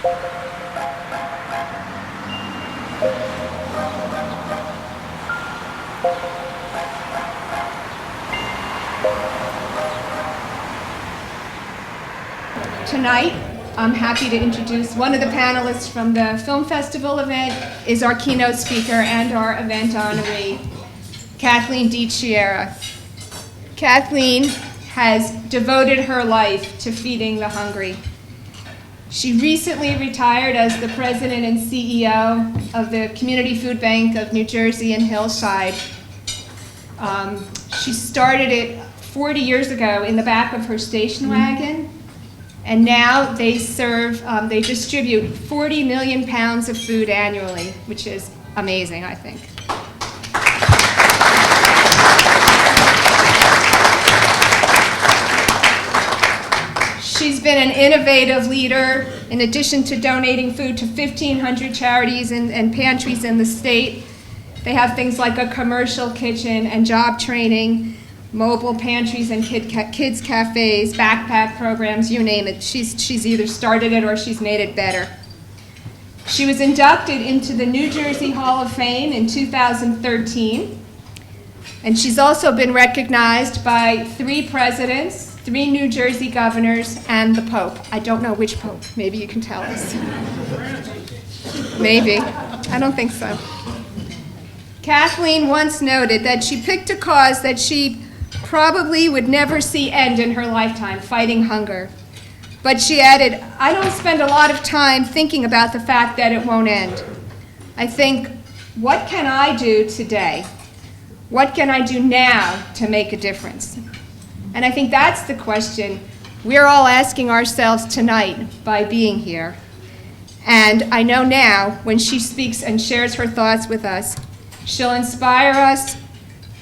Tonight, I'm happy to introduce one of the panelists from the Film Festival event, is our keynote speaker and our event honoree, Kathleen DiChiara. Kathleen has devoted her life to feeding the hungry. She recently retired as the president and CEO of the Community Food Bank of New Jersey and Hillside. She started it 40 years ago in the back of her station wagon. And now they distribute 40 million pounds of food annually, which is amazing, I think. She's been an innovative leader. In addition to donating food to 1,500 charities and pantries in the state, they have things like a commercial kitchen and job training, mobile pantries and kids cafes, backpack programs, you name it. She's either started it or she's made it better. She was inducted into the New Jersey Hall of Fame in 2013, and she's also been recognized by 3 presidents, 3 New Jersey governors, and the Pope. I don't know which Pope. Maybe you can tell us. Maybe. I don't think so. Kathleen once noted that she picked a cause that she probably would never see end in her lifetime, fighting hunger. But she added, I don't spend a lot of time thinking about the fact that it won't end. I think, what can I do today? What can I do now to make a difference? And I think that's the question we're all asking ourselves tonight by being here. And I know now, when she speaks and shares her thoughts with us, she'll inspire us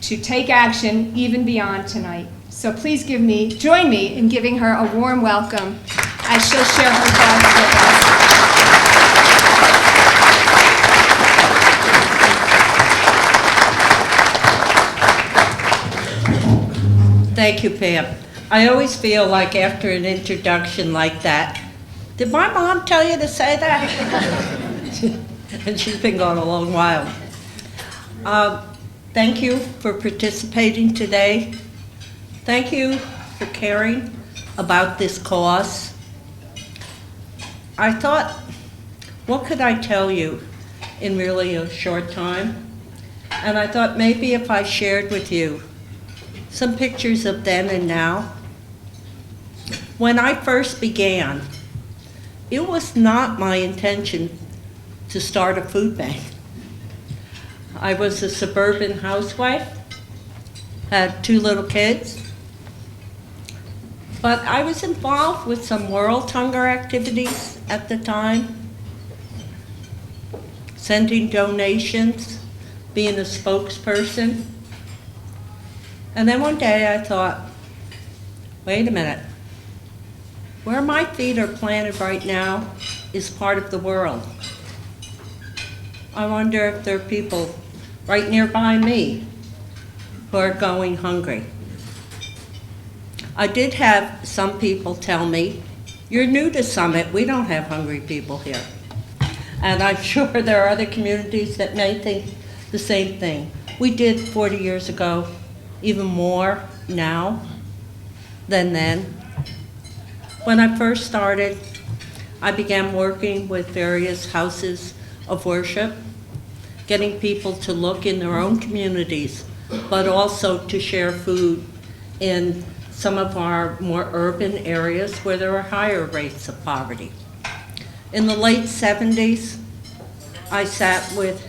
to take action even beyond tonight. So please join me in giving her a warm welcome as she'll share her thoughts with us. Thank you, Pam. I always feel like after an introduction like that, did my mom tell you to say that? And she's been gone a long while. Thank you for participating today. Thank you for caring about this cause. I thought, what could I tell you in really a short time? And I thought maybe if I shared with you some pictures of then and now. When I first began, it was not my intention to start a food bank. I was a suburban housewife, had 2 little kids, but I was involved with some world hunger activities at the time, sending donations, being a spokesperson. And then one day I thought, wait a minute, where my feet are planted right now is part of the world. I wonder if there are people right nearby me who are going hungry. I did have some people tell me, you're new to Summit, we don't have hungry people here. And I'm sure there are other communities that may think the same thing. We did 40 years ago, even more now than then. When I first started, I began working with various houses of worship, getting people to look in their own communities, but also to share food in some of our more urban areas where there are higher rates of poverty. In the late 70s, I sat with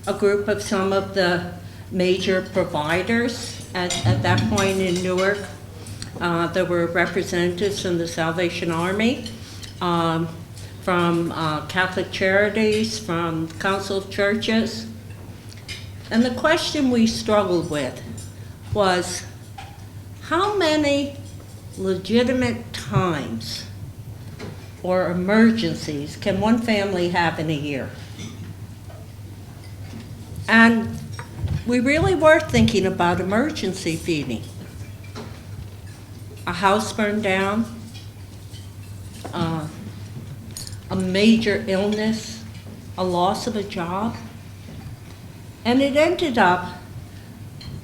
a group of some of the major providers at that point in Newark. There were representatives from the Salvation Army, from Catholic Charities, from Council of Churches. And the question we struggled with was, how many legitimate times or emergencies can one family have in a year? And we really were thinking about emergency feeding. A house burned down, a major illness, a loss of a job. And it ended up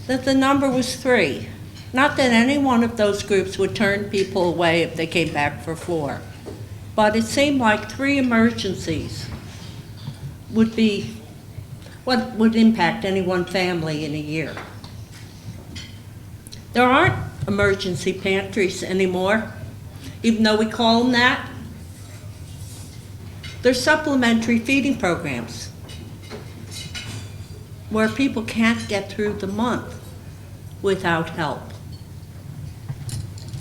that the number was 3. Not that any one of those groups would turn people away if they came back for 4, but it seemed like 3 emergencies would be what would impact any one family in a year. There aren't emergency pantries anymore, even though we call them that. They're supplementary feeding programs where people can't get through the month without help.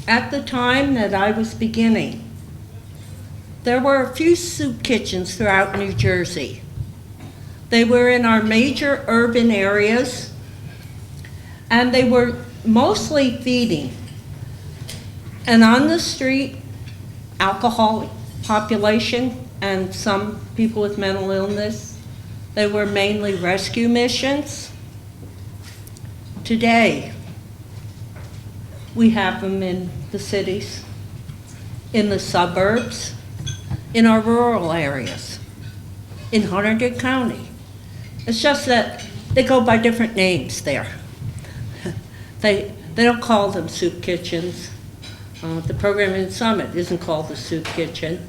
At the time that I was beginning, there were a few soup kitchens throughout New Jersey. They were in our major urban areas, and they were mostly feeding. And on the street, alcoholic population and some people with mental illness. They were mainly rescue missions. Today, we have them in the cities, in the suburbs, in our rural areas, in Honoree County. It's just that they go by different names there. They don't call them soup kitchens. The program in Summit isn't called the soup kitchen.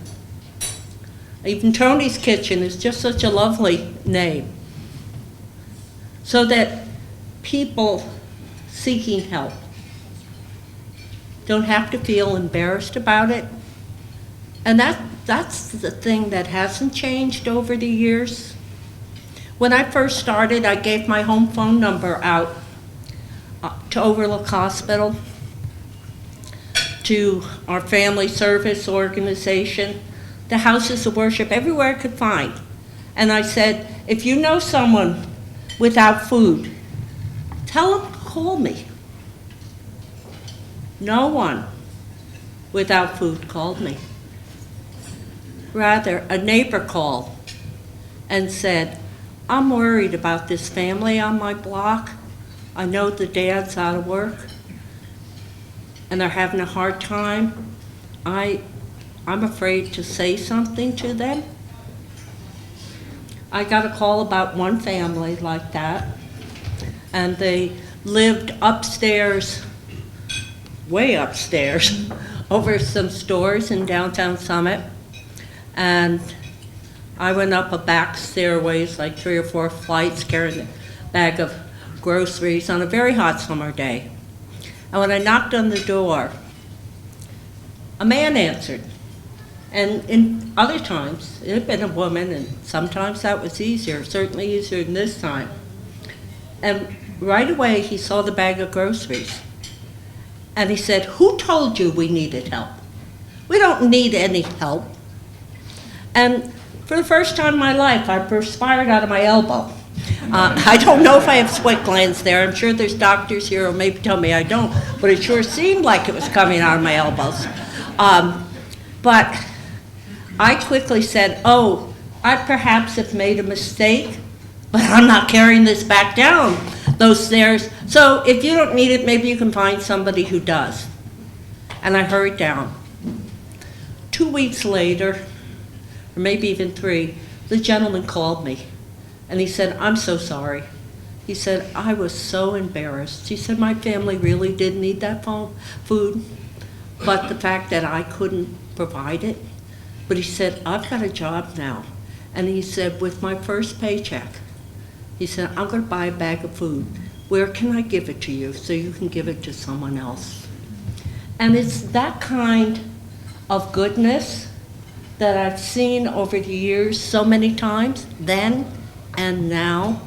Even Tony's Kitchen is just such a lovely name. So that people seeking help don't have to feel embarrassed about it. And that's the thing that hasn't changed over the years. When I first started, I gave my home phone number out to Overlook Hospital, to our family service organization, the houses of worship, everywhere I could find. And I said, if you know someone without food, tell them to call me. No one without food called me. Rather, a neighbor called and said, I'm worried about this family on my block. I know the dad's out of work and they're having a hard time. I'm afraid to say something to them. I got a call about one family like that, and they lived upstairs, way upstairs, over some stores in downtown Summit. And I went up a back stairways, like 3 or 4 flights, carrying a bag of groceries on a very hot summer day. And when I knocked on the door, a man answered. And in other times, it had been a woman, and sometimes that was easier, certainly easier than this time. And right away, he saw the bag of groceries. And he said, who told you we needed help? We don't need any help. And for the first time in my life, I perspired out of my elbow. I don't know if I have sweat glands there. I'm sure there's doctors here who maybe tell me I don't, but it sure seemed like it was coming out of my elbows. But I quickly said, oh, I perhaps have made a mistake, but I'm not carrying this back down those stairs. So if you don't need it, maybe you can find somebody who does. And I hurried down. 2 weeks later, or maybe even 3, the gentleman called me. And he said, I'm so sorry. He said, I was so embarrassed. He said, my family really did need that food, but the fact that I couldn't provide it. But he said, I've got a job now. And he said, with my first paycheck, he said, I'm going to buy a bag of food. Where can I give it to you so you can give it to someone else? And it's that kind of goodness that I've seen over the years so many times, then and now,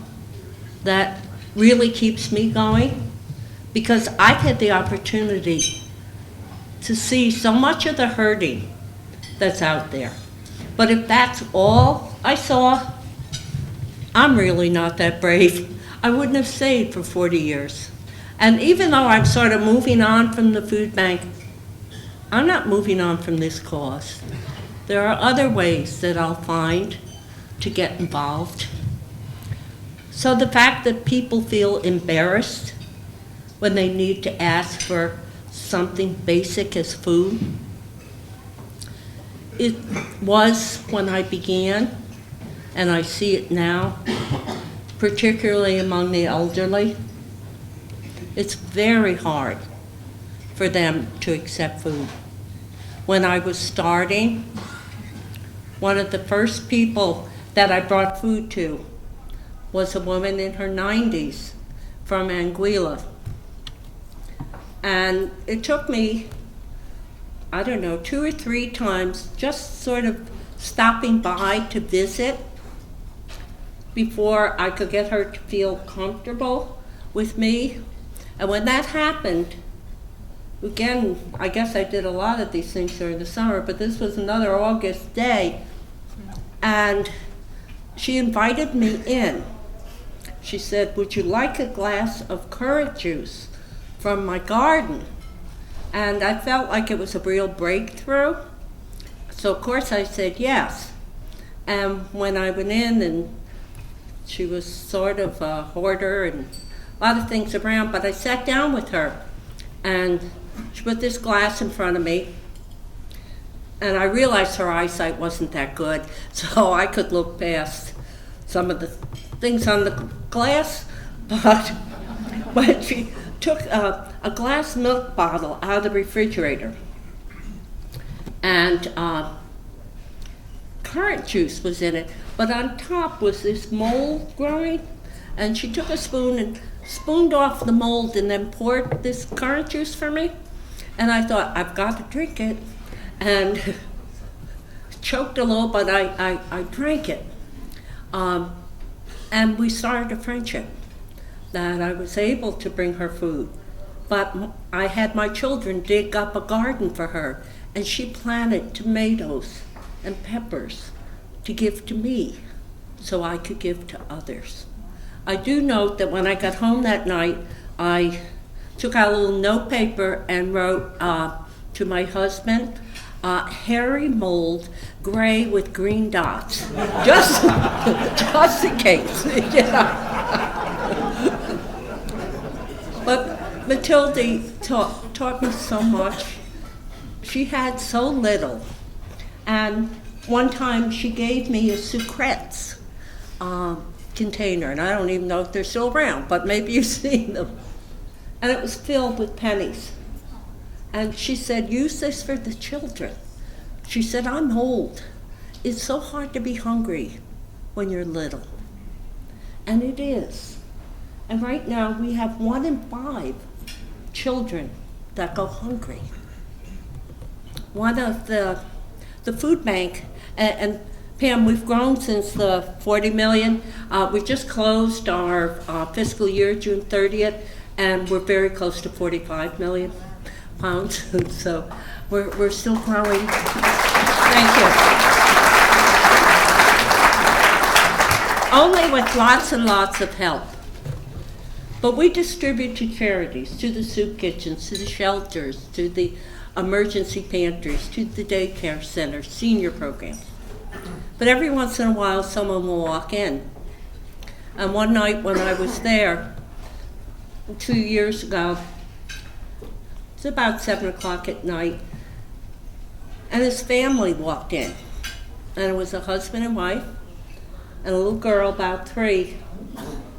that really keeps me going, because I've had the opportunity to see so much of the hurting that's out there. But if that's all I saw, I'm really not that brave. I wouldn't have stayed for 40 years. And even though I'm sort of moving on from the food bank, I'm not moving on from this cause. There are other ways that I'll find to get involved. So the fact that people feel embarrassed when they need to ask for something basic as food, it was when I began, and I see it now, particularly among the elderly. It's very hard for them to accept food. When I was starting, one of the first people that I brought food to was a woman in her 90s from Anguilla. And it took me, I don't know, 2 or 3 times just sort of stopping by to visit before I could get her to feel comfortable with me. And when that happened, again, I guess I did a lot of these things during the summer, but this was another August day, and she invited me in. She said, "Would you like a glass of currant juice from my garden?" And I felt like it was a real breakthrough. So of course I said yes. And when I went in, and she was sort of a hoarder and a lot of things around, but I sat down with her and she put this glass in front of me, and I realized her eyesight wasn't that good, so I could look past some of the things on the glass. But when she took a glass milk bottle out of the refrigerator, and currant juice was in it, but on top was this mold growing, and she took a spoon and spooned off the mold and then poured this currant juice for me. And I thought, I've got to drink it. And choked a little, but I drank it. And we started a friendship that I was able to bring her food. But I had my children dig up a garden for her, and she planted tomatoes and peppers to give to me so I could give to others. I do note that when I got home that night, I took out a little note paper and wrote to my husband, hairy mold, gray with green dots, just in case, you know. But Matilde taught me so much. She had so little, and one time she gave me a Sucrets container, and I don't even know if they're still around, but maybe you've seen them. And it was filled with pennies. And she said, "Use this for the children." She said, "I'm old. It's so hard to be hungry when you're little." And it is. And right now we have 1 in 5 children that go hungry. One of the food bank, and Pam, we've grown since the 40 million. We just closed our fiscal year, June 30th, and we're very close to 45 million pounds. So we're still growing. Thank you. Only with lots and lots of help. But we distribute to charities, to the soup kitchens, to the shelters, to the emergency pantries, to the daycare centers, senior programs. But every once in a while, someone will walk in. And one night when I was there, 2 years ago, it's about 7 o'clock at night, and his family walked in. And it was a husband and wife, and a little girl about 3,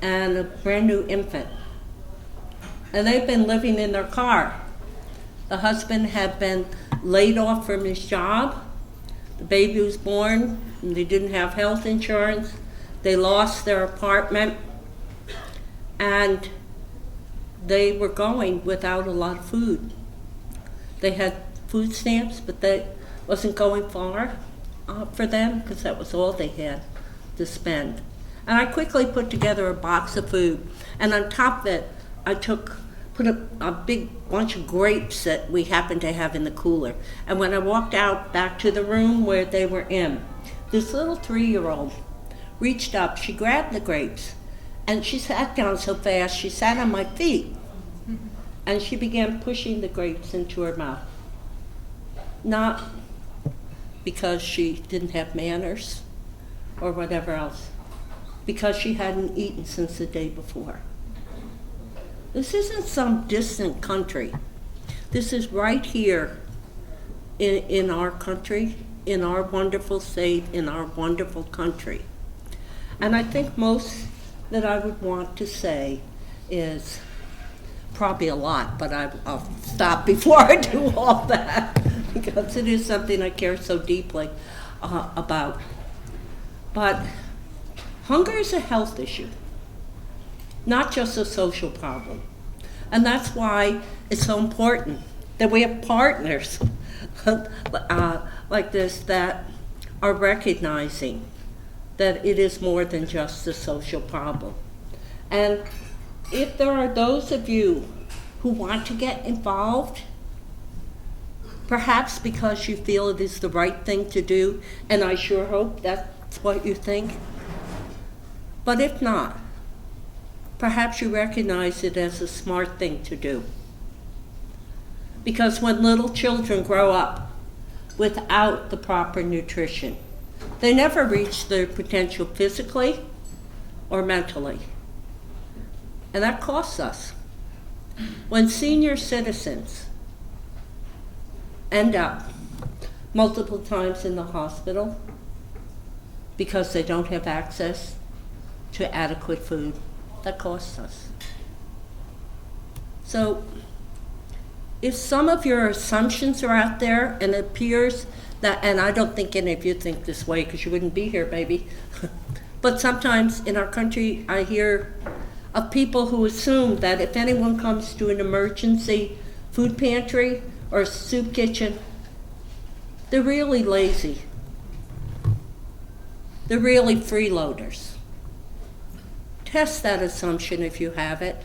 and a brand new infant. And they've been living in their car. The husband had been laid off from his job. The baby was born, and they didn't have health insurance. They lost their apartment, and they were going without a lot of food. They had food stamps, but that wasn't going far for them because that was all they had to spend. And I quickly put together a box of food, and on top of it, I put a big bunch of grapes that we happened to have in the cooler. And when I walked out back to the room where they were in, this little 3-year-old reached up, she grabbed the grapes, and she sat down so fast, she sat on my feet, and she began pushing the grapes into her mouth. Not because she didn't have manners or whatever else, because she hadn't eaten since the day before. This isn't some distant country. This is right here in our country, in our wonderful state, in our wonderful country. And I think most that I would want to say is probably a lot, but I'll stop before I do all that because it is something I care so deeply about. But hunger is a health issue, not just a social problem. And that's why it's so important that we have partners like this that are recognizing that it is more than just a social problem. And if there are those of you who want to get involved, perhaps because you feel it is the right thing to do, and I sure hope that's what you think, but if not, perhaps you recognize it as a smart thing to do. Because when little children grow up without the proper nutrition, they never reach their potential physically or mentally. And that costs us. When senior citizens end up multiple times in the hospital because they don't have access to adequate food, that costs us. So if some of your assumptions are out there and it appears that, and I don't think any of you think this way because you wouldn't be here, baby, but sometimes in our country I hear of people who assume that if anyone comes to an emergency food pantry or soup kitchen, they're really lazy. They're really freeloaders. Test that assumption if you have it.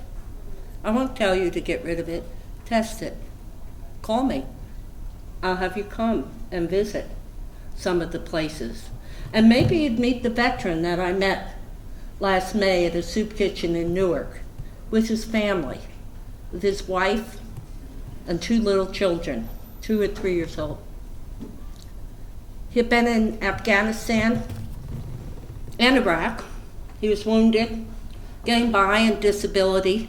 I won't tell you to get rid of it. Test it. Call me. I'll have you come and visit some of the places. And maybe you'd meet the veteran that I met last May at a soup kitchen in Newark with his family, with his wife and 2 little children, 2 or 3 years old. He had been in Afghanistan and Iraq. He was wounded, getting by in disability,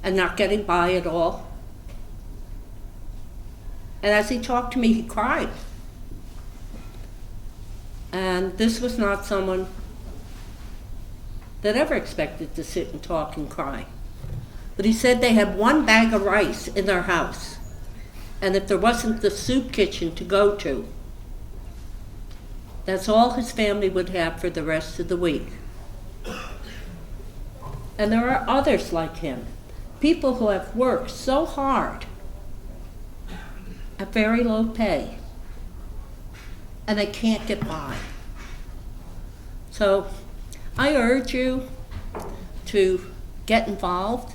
and not getting by at all. And as he talked to me, he cried. And this was not someone that ever expected to sit and talk and cry. But he said they had 1 bag of rice in their house. And if there wasn't the soup kitchen to go to, that's all his family would have for the rest of the week. And there are others like him, people who have worked so hard at very low pay, and they can't get by. So I urge you to get involved.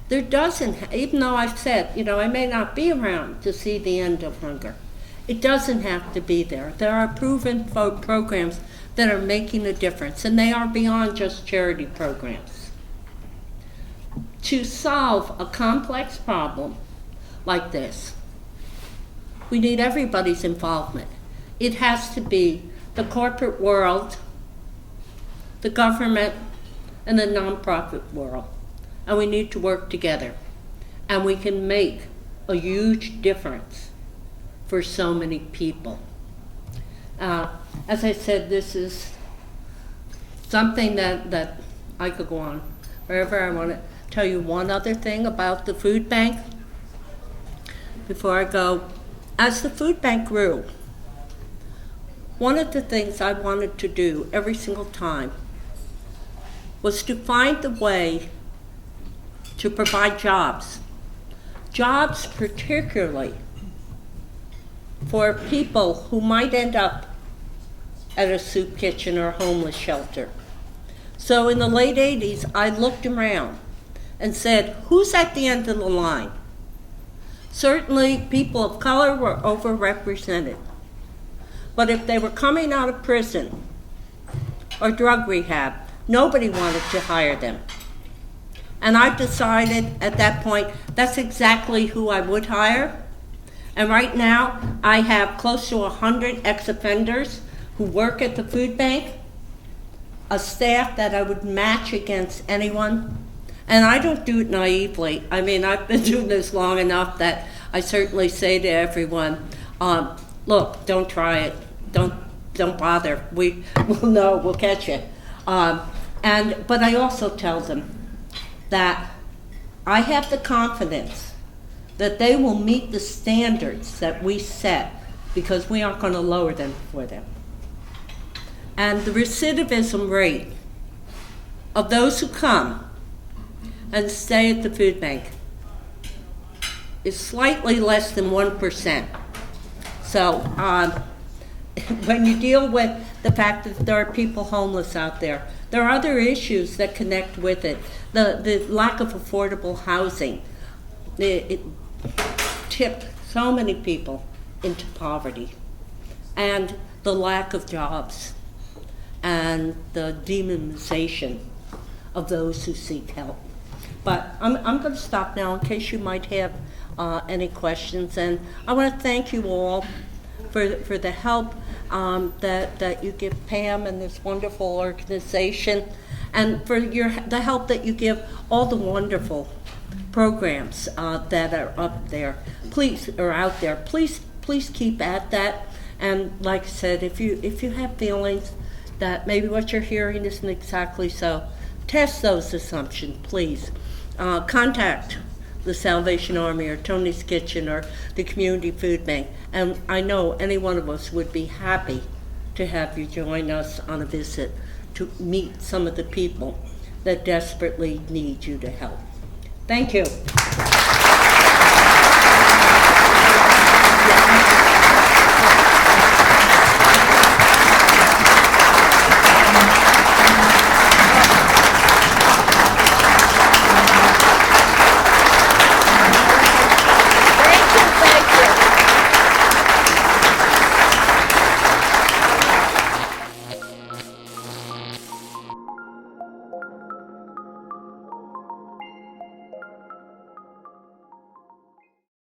There doesn't, even though I've said, I may not be around to see the end of hunger, it doesn't have to be there. There are proven programs that are making a difference, and they are beyond just charity programs. To solve a complex problem like this, we need everybody's involvement. It has to be the corporate world, the government, and the nonprofit world. And we need to work together. And we can make a huge difference for so many people. As I said, this is something that I could go on forever. I want to tell you one other thing about the food bank before I go. As the food bank grew, one of the things I wanted to do every single time was to find the way to provide jobs particularly for people who might end up at a soup kitchen or homeless shelter. So in the late 80s, I looked around and said, who's at the end of the line? Certainly people of color were overrepresented. But if they were coming out of prison or drug rehab, nobody wanted to hire them. And I decided at that point, that's exactly who I would hire. And right now, I have close to 100 ex-offenders who work at the food bank, a staff that I would match against anyone. And I don't do it naively. I mean, I've been doing this long enough that I certainly say to everyone, look, don't try it. Don't bother. We'll know. We'll catch you. But I also tell them that I have the confidence that they will meet the standards that we set, because we aren't going to lower them for them. And the recidivism rate of those who come and stay at the food bank is slightly less than 1%. So when you deal with the fact that there are people homeless out there, there are other issues that connect with it. The lack of affordable housing, it tipped so many people into poverty, and the lack of jobs, and the demonization of those who seek help. But I'm going to stop now in case you might have any questions, and I want to thank you all for the help that you give Pam and this wonderful organization, and for the help that you give all the wonderful programs that are up there. Please, or out there. Please keep at that. And like I said, if you have feelings that maybe what you're hearing isn't exactly so, test those assumptions, please. Contact the Salvation Army or Tony's Kitchen or the Community Food Bank. And I know any one of us would be happy to have you join us on a visit to meet some of the people that desperately need you to help. Thank you.